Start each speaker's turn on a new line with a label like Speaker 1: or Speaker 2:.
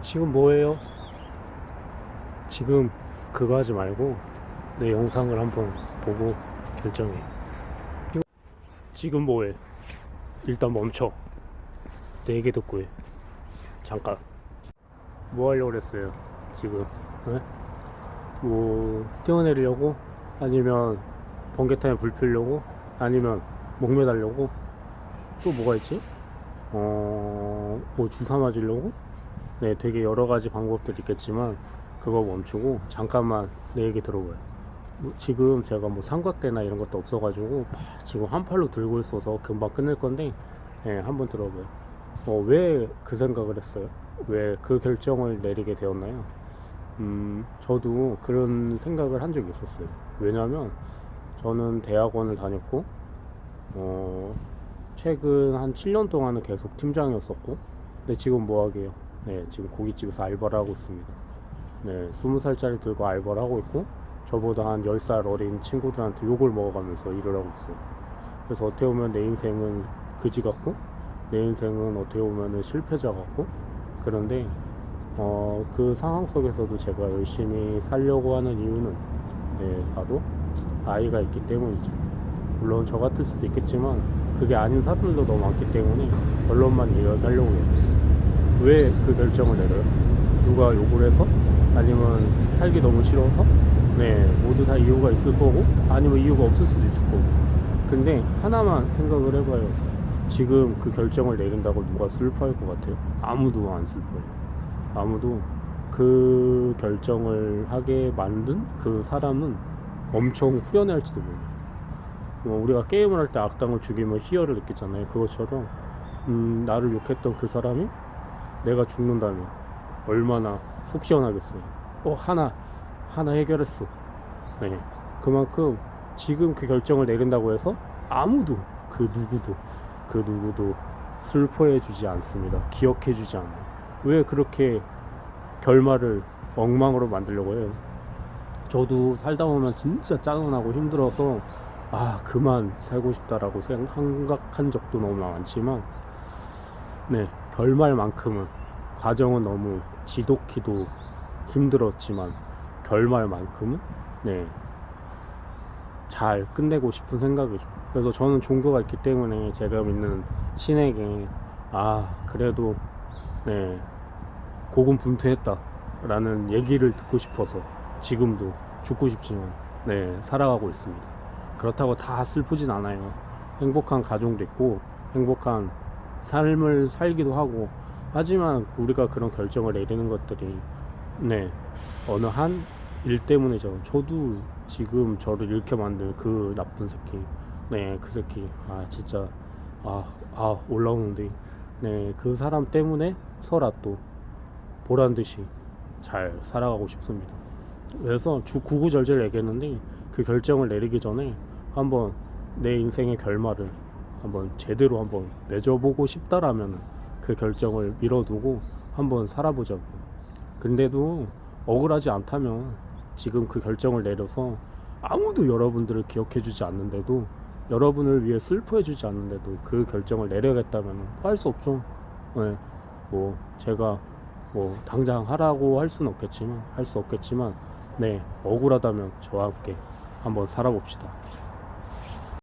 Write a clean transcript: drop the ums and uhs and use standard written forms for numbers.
Speaker 1: 지금 뭐해요? 지금 그거 하지 말고 내 영상을 한번 보고 결정해. 지금 뭐해? 일단 멈춰. 내 얘기 듣고 해. 잠깐. 뭐 하려고 그랬어요? 지금? 에? 뭐 뛰어내리려고? 아니면 번개타임 불 피려고? 아니면 목 매달려고? 또 뭐가 있지? 뭐 주사 맞으려고? 네, 되게 여러 가지 방법들이 있겠지만 그거 멈추고 잠깐만 내 얘기 들어봐요. 지금 제가 뭐 삼각대나 이런 것도 없어가지고 지금 한 팔로 들고 있어서 금방 끝낼 건데, 예, 한번 들어봐요. 왜 그 생각을 했어요? 왜 그 결정을 내리게 되었나요? 저도 그런 생각을 한 적이 있었어요. 왜냐면 저는 대학원을 다녔고, 어, 최근 한 7년 동안은 계속 팀장이었었고, 근데 지금 뭐 하게요? 네, 지금 고깃집에서 알바를 하고 있습니다. 네, 20살짜리 들고 알바를 하고 있고, 저보다 한 10살 어린 친구들한테 욕을 먹어가면서 일을 하고 있어요. 그래서 어떻게 보면 내 인생은 그지 같고, 내 인생은 어떻게 보면 실패자 같고, 그런데, 그 상황 속에서도 제가 열심히 살려고 하는 이유는, 네, 바로 아이가 있기 때문이죠. 물론 저 같을 수도 있겠지만, 그게 아닌 사람들도 너무 많기 때문에, 결론만 이야기하려고 해요. 왜 그 결정을 내려요? 누가 욕을 해서? 아니면 살기 너무 싫어서? 네, 모두 다 이유가 있을 거고, 아니면 이유가 없을 수도 있을 거고. 근데 하나만 생각을 해봐요. 지금 그 결정을 내린다고 누가 슬퍼할 것 같아요? 아무도 안 슬퍼요. 아무도. 그 결정을 하게 만든 그 사람은 엄청 후련할지도 몰라요. 우리가 게임을 할 때 악당을 죽이면 희열을 느끼잖아요. 그것처럼 나를 욕했던 그 사람이 내가 죽는다면 얼마나 속 시원하겠어요. 하나 해결했어. 네, 그만큼 지금 그 결정을 내린다고 해서 아무도, 그 누구도 슬퍼해주지 않습니다. 기억해주지 않아요. 왜 그렇게 결말을 엉망으로 만들려고 해요? 저도 살다 보면 진짜 짜증나고 힘들어서 그만 살고 싶다라고 생각한 적도 너무 많지만, 네, 결말만큼은, 과정은 너무 지독히도 힘들었지만 결말만큼은, 네, 잘 끝내고 싶은 생각이죠. 그래서 저는 종교가 있기 때문에 제가 믿는 신에게 그래도, 네, 고군분투했다 라는 얘기를 듣고 싶어서 지금도 죽고 싶지만, 네, 살아가고 있습니다. 그렇다고 다 슬프진 않아요. 행복한 가정도 있고 행복한 삶을 살기도 하고, 하지만 우리가 그런 결정을 내리는 것들이, 네, 어느 한 일 때문이죠. 저도 지금 저를 잃게 만든 그 나쁜 새끼, 네, 그 새끼, 진짜, 올라오는데, 네, 그 사람 때문에서라도 보란 듯이 잘 살아가고 싶습니다. 그래서 구구절절 얘기했는데, 그 결정을 내리기 전에 한번 내 인생의 결말을 한번 제대로 한번 맺어보고 싶다라면 그 결정을 미뤄두고 한번 살아보자고. 근데도 억울하지 않다면, 지금 그 결정을 내려서 아무도 여러분들을 기억해주지 않는데도, 여러분을 위해 슬퍼해주지 않는데도 그 결정을 내려야겠다면 할 수 없죠. 네, 뭐 제가 뭐 당장 하라고 할 수는 없겠지만, 할 수 없겠지만, 네, 억울하다면 저와 함께 한번 살아봅시다.